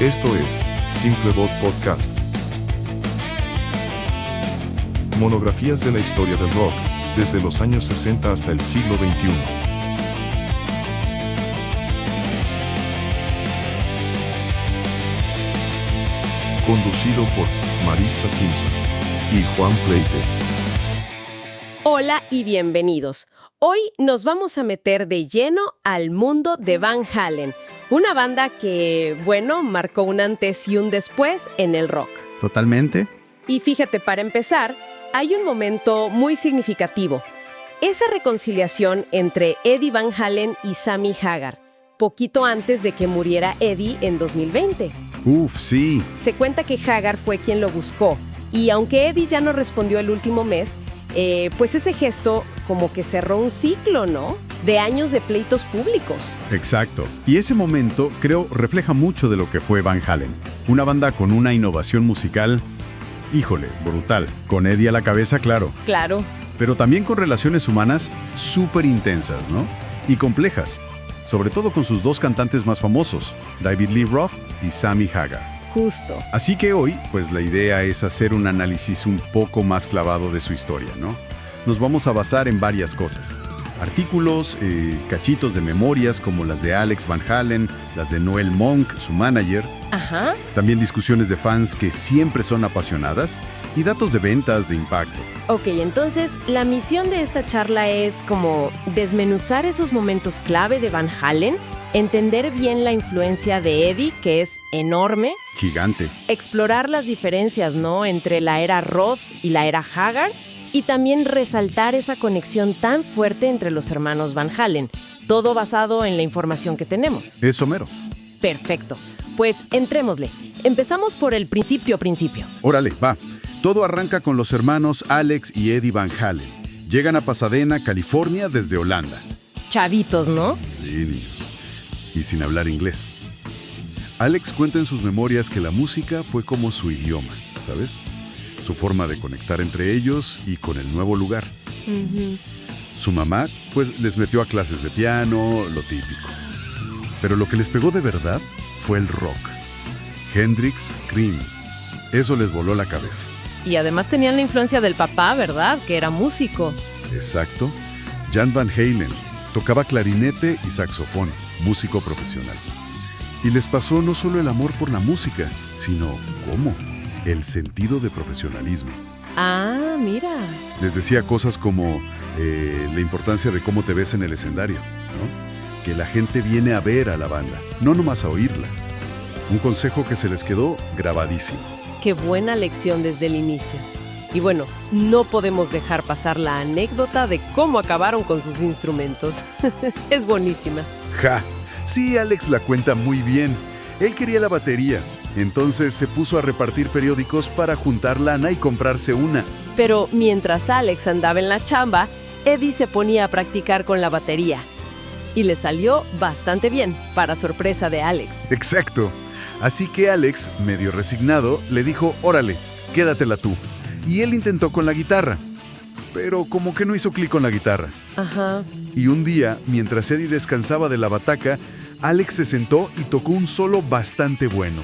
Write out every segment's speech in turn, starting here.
Esto es Simple Voz Podcast. Monografías de la historia del rock, desde los años 60 hasta el siglo XXI. Conducido por Marisa Simpson y Juan Pleite. Hola y bienvenidos. Hoy nos vamos a meter de lleno al mundo de Van Halen, una banda que, marcó un antes y un después en el rock. Totalmente. Y fíjate, para empezar, hay un momento muy significativo. Esa reconciliación entre Eddie Van Halen y Sammy Hagar, poquito antes de que muriera Eddie en 2020. Sí. Se cuenta que Hagar fue quien lo buscó, y aunque Eddie ya no respondió el último mes, pues ese gesto como que cerró un ciclo, ¿no? De años de pleitos públicos. Exacto. Y ese momento, creo, refleja mucho de lo que fue Van Halen. Una banda con una innovación musical, híjole, brutal. Con Eddie a la cabeza, claro. Claro. Pero también con relaciones humanas súper intensas, ¿no? Y complejas. Sobre todo con sus dos cantantes más famosos, David Lee Roth y Sammy Hagar. Justo. Así que hoy, pues la idea es hacer un análisis un poco más clavado de su historia, ¿no? Nos vamos a basar en varias cosas. Artículos, cachitos de memorias como las de Alex Van Halen, las de Noel Monk, su manager. Ajá. También discusiones de fans que siempre son apasionadas y datos de ventas de impacto. Ok, entonces la misión de esta charla es como desmenuzar esos momentos clave de Van Halen, entender bien la influencia de Eddie, que es enorme, Gigante. explorar las diferencias, ¿no?, entre la era Roth y la era Hagar, y también resaltar esa conexión tan fuerte entre los hermanos Van Halen, todo basado en la información que tenemos. Eso mero. Perfecto. Pues entrémosle. Empezamos por el principio. Órale, va. Todo arranca con los hermanos Alex y Eddie Van Halen. Llegan a Pasadena, California, desde Holanda. Chavitos, ¿no? Sí, niños. Y sin hablar inglés. Alex cuenta en sus memorias que la música fue como su idioma, ¿sabes? Su forma de conectar entre ellos y con el nuevo lugar. Uh-huh. Su mamá, pues, les metió a clases de piano, lo típico. Pero lo que les pegó de verdad fue el rock. Hendrix, Cream. Eso les voló la cabeza. Y además tenían la influencia del papá, ¿verdad? Que era músico. Exacto. Jan Van Halen tocaba clarinete y saxofón, músico profesional. Y les pasó no solo el amor por la música, sino, ¿cómo?, el sentido de profesionalismo. Ah, mira. Les decía cosas como la importancia de cómo te ves en el escenario, ¿no? Que la gente viene a ver a la banda, no nomás a oírla. Un consejo que se les quedó grabadísimo. Qué buena lección desde el inicio. Y bueno, no podemos dejar pasar la anécdota de cómo acabaron con sus instrumentos. Es buenísima. ¡Ja! Sí, Alex la cuenta muy bien. Él quería la batería, entonces se puso a repartir periódicos para juntar lana y comprarse una. Pero mientras Alex andaba en la chamba, Eddie se ponía a practicar con la batería. Y le salió bastante bien, para sorpresa de Alex. Exacto. Así que Alex, medio resignado, le dijo, órale, quédatela tú. Y él intentó con la guitarra, pero como que no hizo clic con la guitarra. Ajá. Y un día, mientras Eddie descansaba de la bataca, Alex se sentó y tocó un solo bastante bueno.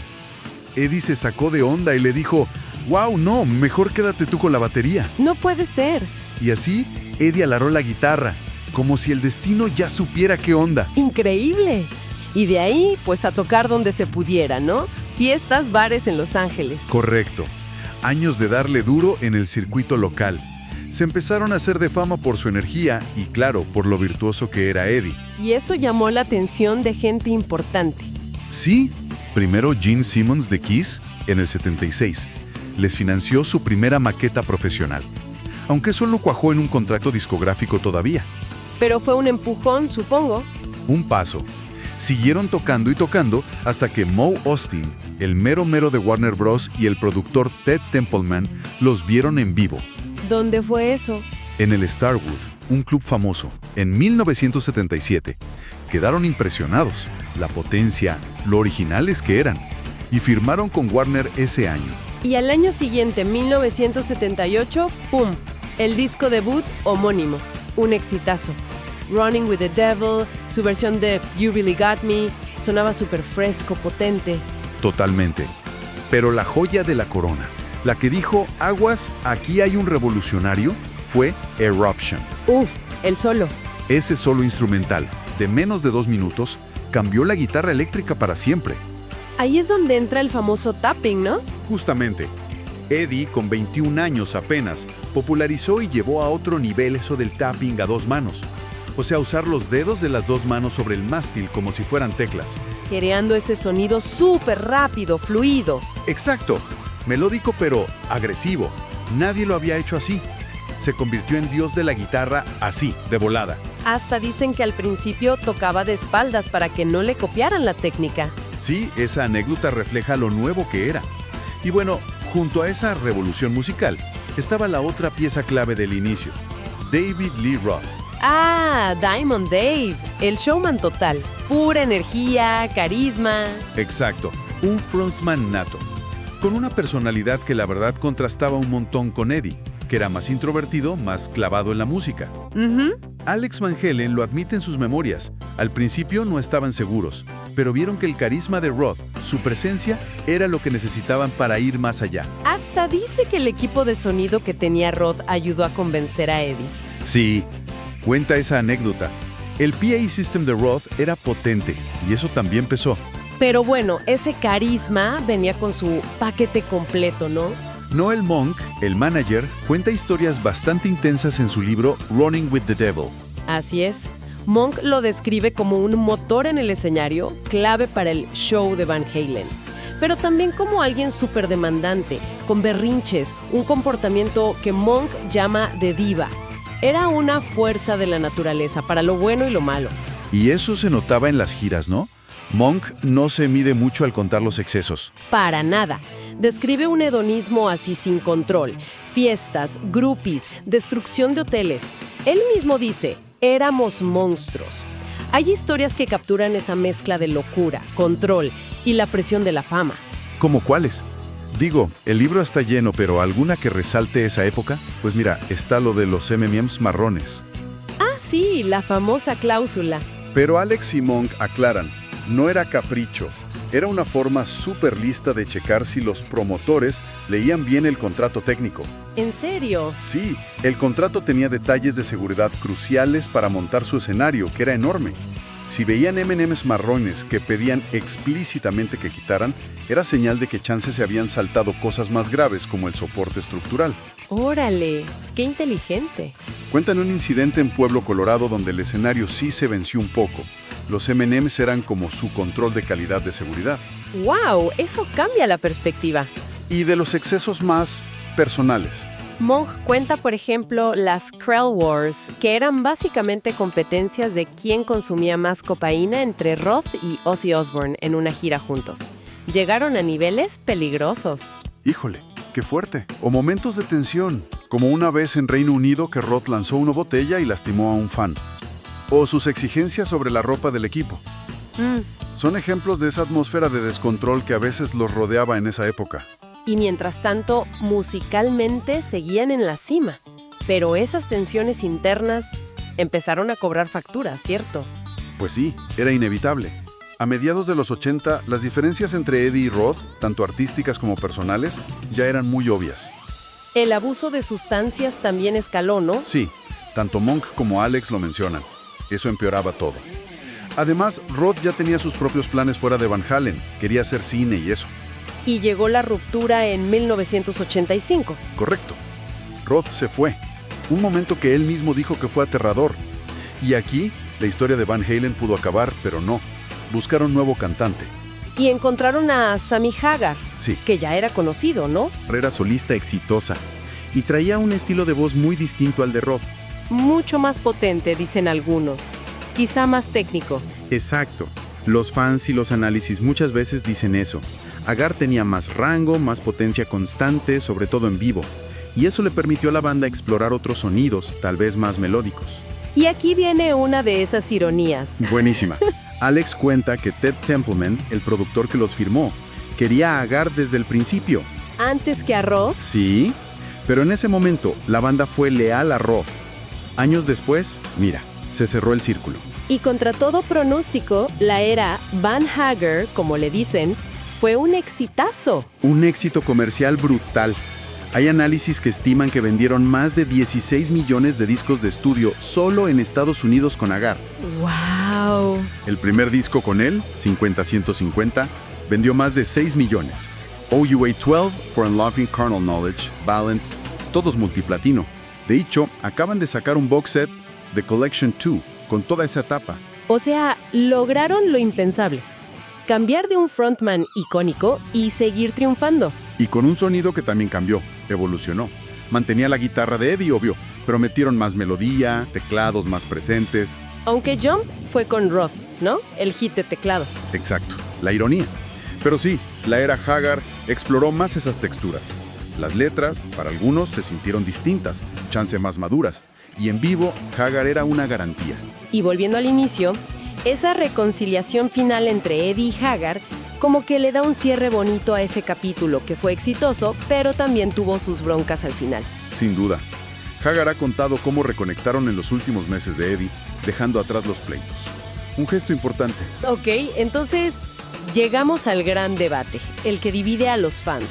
Eddie se sacó de onda y le dijo, wow, no, mejor quédate tú con la batería. No puede ser. Y así, Eddie alarró la guitarra, como si el destino ya supiera qué onda. ¡Increíble! Y de ahí, pues a tocar donde se pudiera, ¿no? Fiestas, bares en Los Ángeles. Correcto. Años de darle duro en el circuito local. Se empezaron a hacer de fama por su energía y, claro, por lo virtuoso que era Eddie. Y eso llamó la atención de gente importante. Sí, primero Gene Simmons de Kiss, en el 76, les financió su primera maqueta profesional, aunque eso no cuajó en un contrato discográfico todavía. Pero fue un empujón, supongo. Un paso. Siguieron tocando y tocando hasta que Moe Austin, el mero de Warner Bros. Y el productor Ted Templeman los vieron en vivo. ¿Dónde fue eso? En el Starwood, un club famoso, en 1977. Quedaron impresionados, la potencia, lo originales que eran, y firmaron con Warner ese año. Y al año siguiente, 1978, ¡pum!, el disco debut homónimo, un exitazo. Running with the Devil, su versión de You Really Got Me, sonaba súper fresco, potente. Totalmente. Pero la joya de la corona, la que dijo, aguas, aquí hay un revolucionario, fue Eruption. Uf, el solo. Ese solo instrumental, de menos de 2 minutos, cambió la guitarra eléctrica para siempre. Ahí es donde entra el famoso tapping, ¿no? Justamente. Eddie, con 21 años apenas, popularizó y llevó a otro nivel eso del tapping a 2 manos. O sea, usar los dedos de las 2 manos sobre el mástil como si fueran teclas. Creando ese sonido súper rápido, fluido. Exacto. Melódico pero agresivo. Nadie lo había hecho así. Se convirtió en dios de la guitarra así, de volada. Hasta dicen que al principio tocaba de espaldas para que no le copiaran la técnica. Sí, esa anécdota refleja lo nuevo que era. Y bueno, junto a esa revolución musical, estaba la otra pieza clave del inicio, David Lee Roth. Ah, Diamond Dave, el showman total. Pura energía, carisma. Exacto, un frontman nato, con una personalidad que la verdad contrastaba un montón con Eddie, que era más introvertido, más clavado en la música. Alex Van Halen lo admite en sus memorias. Al principio no estaban seguros, pero vieron que el carisma de Roth, su presencia, era lo que necesitaban para ir más allá. Hasta dice que el equipo de sonido que tenía Roth ayudó a convencer a Eddie. Sí, cuenta esa anécdota. El PA System de Roth era potente, y eso también pesó. Pero bueno, ese carisma venía con su paquete completo, ¿no? Noel Monk, el manager, cuenta historias bastante intensas en su libro Running with the Devil. Así es. Monk lo describe como un motor en el escenario, clave para el show de Van Halen. Pero también como alguien súper demandante, con berrinches, un comportamiento que Monk llama de diva. Era una fuerza de la naturaleza, para lo bueno y lo malo. Y eso se notaba en las giras, ¿no? Monk no se mide mucho al contar los excesos. Para nada. Describe un hedonismo así sin control. Fiestas, groupies, destrucción de hoteles. Él mismo dice, éramos monstruos. Hay historias que capturan esa mezcla de locura, control y la presión de la fama. ¿Cómo cuáles? Digo, el libro está lleno, pero ¿alguna que resalte esa época? Pues mira, está lo de los M&M's marrones. Ah, sí, la famosa cláusula. Pero Alex y Monk aclaran, no era capricho, era una forma súper lista de checar si los promotores leían bien el contrato técnico. ¿En serio? Sí, el contrato tenía detalles de seguridad cruciales para montar su escenario, que era enorme. Si veían M&M's marrones que pedían explícitamente que quitaran, era señal de que chance se habían saltado cosas más graves como el soporte estructural. ¡Órale! ¡Qué inteligente! Cuentan un incidente en Pueblo, Colorado, donde el escenario sí se venció un poco. Los M&M's eran como su control de calidad de seguridad. ¡Wow! Eso cambia la perspectiva. Y de los excesos más personales. Monk cuenta, por ejemplo, las Krell Wars, que eran básicamente competencias de quién consumía más cocaína entre Roth y Ozzy Osbourne en una gira juntos. Llegaron a niveles peligrosos. Híjole, qué fuerte. O momentos de tensión, como una vez en Reino Unido que Roth lanzó una botella y lastimó a un fan. O sus exigencias sobre la ropa del equipo. Son ejemplos de esa atmósfera de descontrol que a veces los rodeaba en esa época. Y mientras tanto, musicalmente seguían en la cima. Pero esas tensiones internas empezaron a cobrar factura, ¿cierto? Pues sí, era inevitable. A mediados de los 80, las diferencias entre Eddie y Roth, tanto artísticas como personales, ya eran muy obvias. El abuso de sustancias también escaló, ¿no? Sí, tanto Monk como Alex lo mencionan. Eso empeoraba todo. Además, Roth ya tenía sus propios planes fuera de Van Halen. Quería hacer cine y eso. Y llegó la ruptura en 1985. Correcto. Roth se fue. Un momento que él mismo dijo que fue aterrador. Y aquí, la historia de Van Halen pudo acabar, pero no. Buscaron nuevo cantante. Y encontraron a Sammy Hagar, Sí. que ya era conocido, ¿no? Carrera solista exitosa y traía un estilo de voz muy distinto al de Roth. Mucho más potente, dicen algunos. Quizá más técnico. Exacto. Los fans y los análisis muchas veces dicen eso. Hagar tenía más rango, más potencia constante, sobre todo en vivo. Y eso le permitió a la banda explorar otros sonidos, tal vez más melódicos. Y aquí viene una de esas ironías. Buenísima. Alex cuenta que Ted Templeman, el productor que los firmó, quería a Hagar desde el principio. Antes que a Roth. Sí, pero en ese momento la banda fue leal a Roth. Años después, mira, se cerró el círculo. Y contra todo pronóstico, la era Van Hagar, como le dicen, fue un exitazo. Un éxito comercial brutal. Hay análisis que estiman que vendieron más de 16 millones de discos de estudio solo en Estados Unidos con Hagar. ¡Wow! El primer disco con él, 50-150, vendió más de 6 millones. OUA 12, For Unlocking Carnal Knowledge, Balance, todos multiplatino. De hecho, acaban de sacar un box set, The Collection 2, con toda esa etapa. O sea, lograron lo impensable. Cambiar de un frontman icónico y seguir triunfando. Y con un sonido que también cambió, evolucionó. Mantenía la guitarra de Eddie, obvio, pero metieron más melodía, teclados más presentes. Aunque Jump fue con Roth, ¿no? El hit de teclado. Exacto, la ironía. Pero sí, la era Haggard exploró más esas texturas. Las letras, para algunos, se sintieron distintas, chance más maduras. Y en vivo, Haggard era una garantía. Y volviendo al inicio, esa reconciliación final entre Eddie y Haggard como que le da un cierre bonito a ese capítulo que fue exitoso, pero también tuvo sus broncas al final. Sin duda. Haggard ha contado cómo reconectaron en los últimos meses de Eddie, dejando atrás los pleitos. Un gesto importante. Ok, entonces llegamos al gran debate, el que divide a los fans.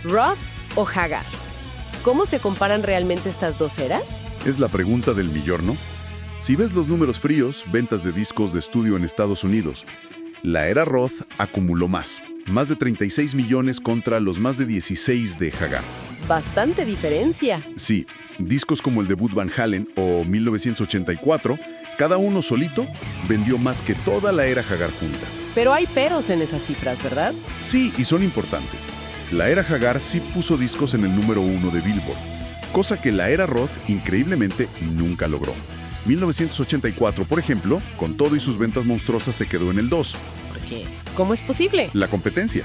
¿Roth o Haggard? ¿Cómo se comparan realmente estas dos eras? Es la pregunta del millón, ¿no? Si ves los números fríos, ventas de discos de estudio en Estados Unidos, la era Roth acumuló más de 36 millones contra los más de 16 de Haggard. Bastante diferencia. Sí, discos como el debut Van Halen o 1984, cada uno solito vendió más que toda la era Haggard junta. Pero hay peros en esas cifras, ¿verdad? Sí, y son importantes. La era Haggard sí puso discos en el número 1 de Billboard, cosa que la era Roth increíblemente nunca logró. 1984, por ejemplo, con todo y sus ventas monstruosas se quedó en el 2. ¿Por qué? ¿Cómo es posible? La competencia.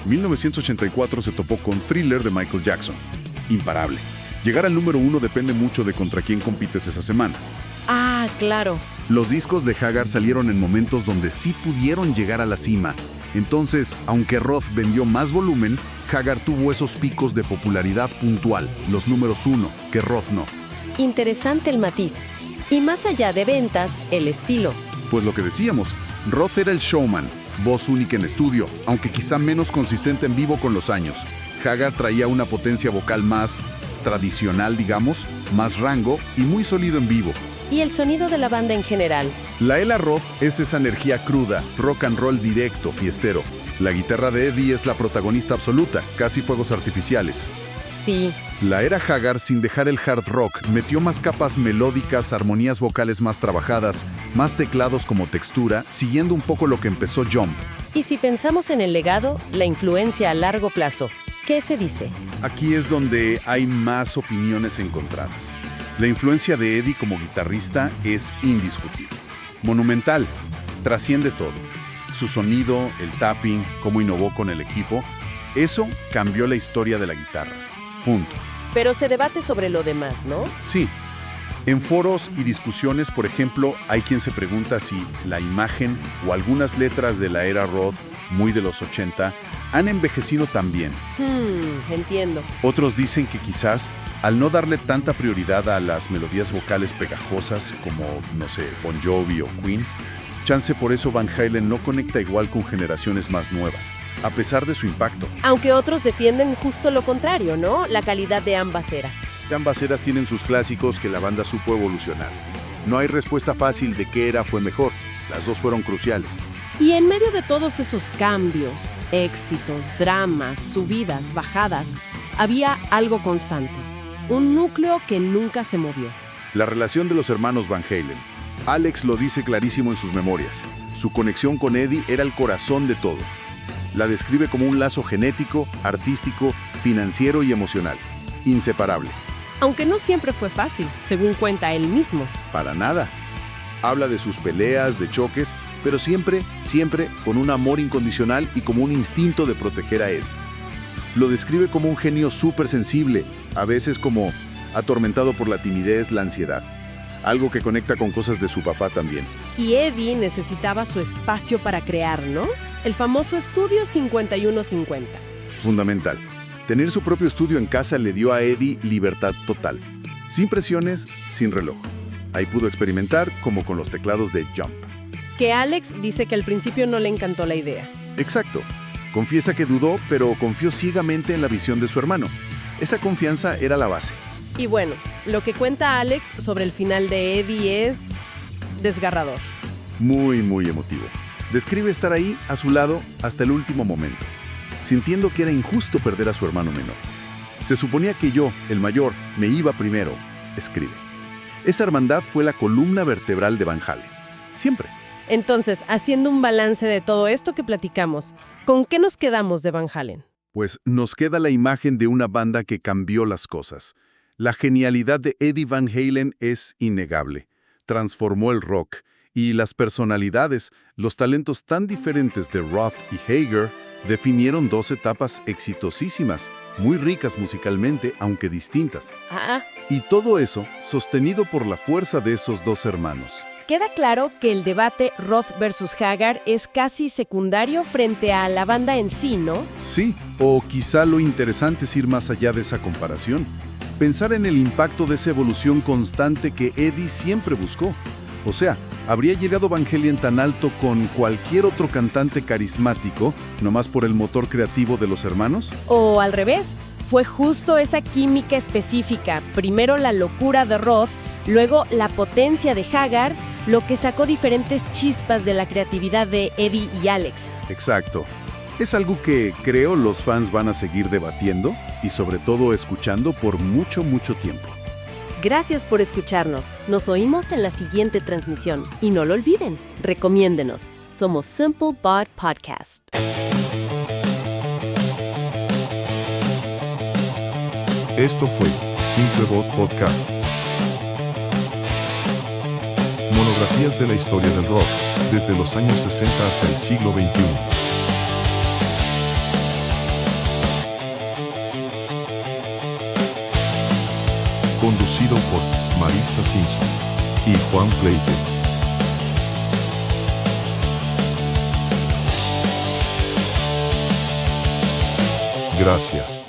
1984 se topó con Thriller de Michael Jackson. Imparable. Llegar al número 1 depende mucho de contra quién compites esa semana. Ah, claro. Los discos de Haggard salieron en momentos donde sí pudieron llegar a la cima. Entonces, aunque Roth vendió más volumen, Haggard tuvo esos picos de popularidad puntual, los números 1, que Roth no. Interesante el matiz. Y más allá de ventas, el estilo. Pues lo que decíamos, Roth era el showman, voz única en estudio, aunque quizá menos consistente en vivo con los años. Haggard traía una potencia vocal más tradicional, digamos, más rango y muy sólido en vivo. Y el sonido de la banda en general. La era Roth es esa energía cruda, rock and roll directo, fiestero. La guitarra de Eddie es la protagonista absoluta, casi fuegos artificiales. Sí. La era Haggard, sin dejar el hard rock, metió más capas melódicas, armonías vocales más trabajadas, más teclados como textura, siguiendo un poco lo que empezó Jump. Y si pensamos en el legado, la influencia a largo plazo, ¿qué se dice? Aquí es donde hay más opiniones encontradas. La influencia de Eddie como guitarrista es indiscutible. Monumental, trasciende todo. Su sonido, el tapping, cómo innovó con el equipo, eso cambió la historia de la guitarra. Punto. Pero se debate sobre lo demás, ¿no? Sí. En foros y discusiones, por ejemplo, hay quien se pregunta si la imagen o algunas letras de la era Roth, muy de los 80, han envejecido tan bien. Entiendo. Otros dicen que quizás, al no darle tanta prioridad a las melodías vocales pegajosas como, no sé, Bon Jovi o Queen, chance por eso Van Halen no conecta igual con generaciones más nuevas, a pesar de su impacto. Aunque otros defienden justo lo contrario, ¿no? La calidad de ambas eras. Ambas eras tienen sus clásicos que la banda supo evolucionar. No hay respuesta fácil de qué era fue mejor. Las dos fueron cruciales. Y en medio de todos esos cambios, éxitos, dramas, subidas, bajadas, había algo constante. Un núcleo que nunca se movió. La relación de los hermanos Van Halen. Alex lo dice clarísimo en sus memorias. Su conexión con Eddie era el corazón de todo. La describe como un lazo genético, artístico, financiero y emocional. Inseparable. Aunque no siempre fue fácil, según cuenta él mismo. Para nada. Habla de sus peleas, de choques, pero siempre con un amor incondicional y como un instinto de proteger a Eddie. Lo describe como un genio súper sensible, a veces como atormentado por la timidez, la ansiedad. Algo que conecta con cosas de su papá también. Y Eddie necesitaba su espacio para crear, ¿no? El famoso estudio 51-50. Fundamental. Tener su propio estudio en casa le dio a Eddie libertad total. Sin presiones, sin reloj. Ahí pudo experimentar como con los teclados de Jump. Que Alex dice que al principio no le encantó la idea. Exacto. Confiesa que dudó, pero confió ciegamente en la visión de su hermano. Esa confianza era la base. Y bueno, lo que cuenta Alex sobre el final de Eddie es desgarrador. Muy, muy emotivo. Describe estar ahí, a su lado, hasta el último momento, sintiendo que era injusto perder a su hermano menor. Se suponía que yo, el mayor, me iba primero, escribe. Esa hermandad fue la columna vertebral de Van Halen. Siempre. Entonces, haciendo un balance de todo esto que platicamos, ¿con qué nos quedamos de Van Halen? Pues nos queda la imagen de una banda que cambió las cosas. La genialidad de Eddie Van Halen es innegable. Transformó el rock, y las personalidades, los talentos tan diferentes de Roth y Hager, definieron dos etapas exitosísimas, muy ricas musicalmente, aunque distintas. Y todo eso sostenido por la fuerza de esos dos hermanos. Queda claro que el debate Roth versus Haggard es casi secundario frente a la banda en sí, ¿no? Sí, o quizá lo interesante es ir más allá de esa comparación. Pensar en el impacto de esa evolución constante que Eddie siempre buscó. O sea, ¿habría llegado Van Halen tan alto con cualquier otro cantante carismático, nomás por el motor creativo de los hermanos? O al revés, fue justo esa química específica, primero la locura de Roth, luego la potencia de Haggard, lo que sacó diferentes chispas de la creatividad de Eddie y Alex. Exacto. Es algo que creo los fans van a seguir debatiendo y sobre todo escuchando por mucho, mucho tiempo. Gracias por escucharnos. Nos oímos en la siguiente transmisión. Y no lo olviden, recomiéndenos. Somos Simple Bot Podcast. Esto fue Simple Bot Podcast. Monografías de la historia del rock, desde los años 60 hasta el siglo XXI. Conducido por Marisa Simpson y Juan Pleite. Gracias.